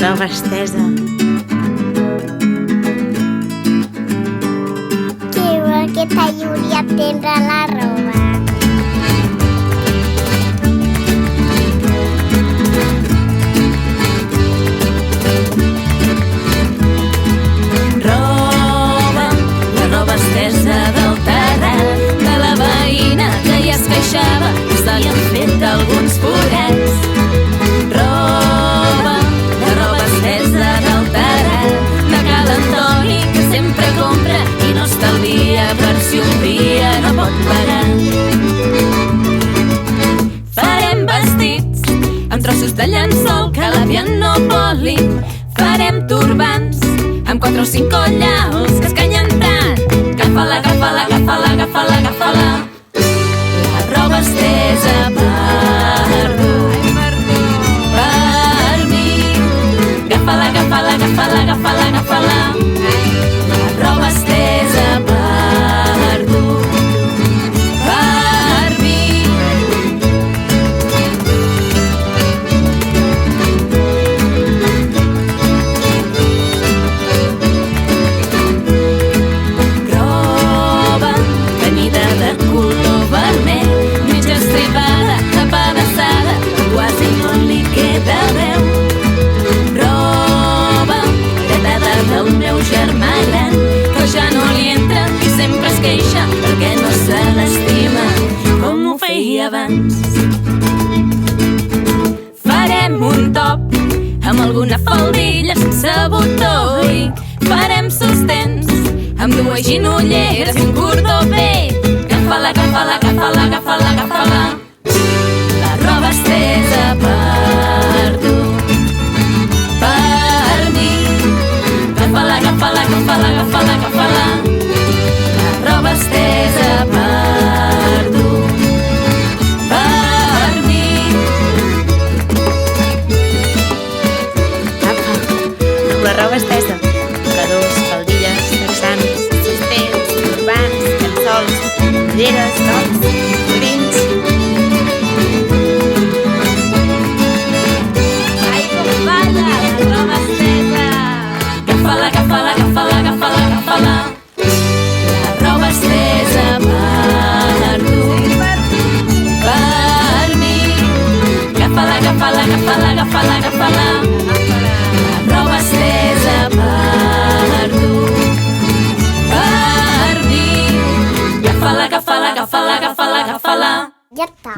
roba estesa. Qui vol que t'ajudi a tendre la roba? Roba, la roba estesa del terrat de la veïna que ja es queixava que se li han fet alguns forats. Roba, la roba estesa del terrat de ca l'Antoni que sempre compra i no estalvia per si un dia no pot pagar. Farem vestits amb trossos de llençol que l'àvia no poli. Farem turbants amb 4 o 5 collals que escanyen tant. Agafa-la, agafa-la, agafa-la, agafa-la, agafa-la. La roba estesa per tu, per mi. Agafa-la, agafa-la, agafa-la, agafa-la, agafa-la. La roba estesa per tu, per mi. Roba tenyida de color vermell, mitja estripada, apedaçada, quasi no li queda veu. Roba heretada del meu germà gran, que ja no li entra i sempre es queixa perquè no se l'estima com ho feia abans. Farem un top amb alguna faldilla sense botó i farem sostens amb 2 ginolleres i un cordó vell. Agafa-la, agafa-la, agafa-la, agafa-la, agafa-la. La roba estesa per tu, per mi. Agafa-la, agafa-la, agafa-la, agafa-la, agafa-la. La roba estesa per tu, per mi. Apa, amb la roba estesa. Mocadors, faldilles, texans, sostens, turbants, llençols, ulleres, tops, pudins. Ai, com balla la roba estesa. Agafa-la, agafa-la, agafa-la, agafa-la, agafa-la. La roba estesa per tu, per mi. Agafa-la, agafa-la, agafa-la, agafa-la, agafa-la. La roba estesa per tu, per mi. Agafa-la, agafa-la, agafa-la, agafa-la, agafa-la. Ja està.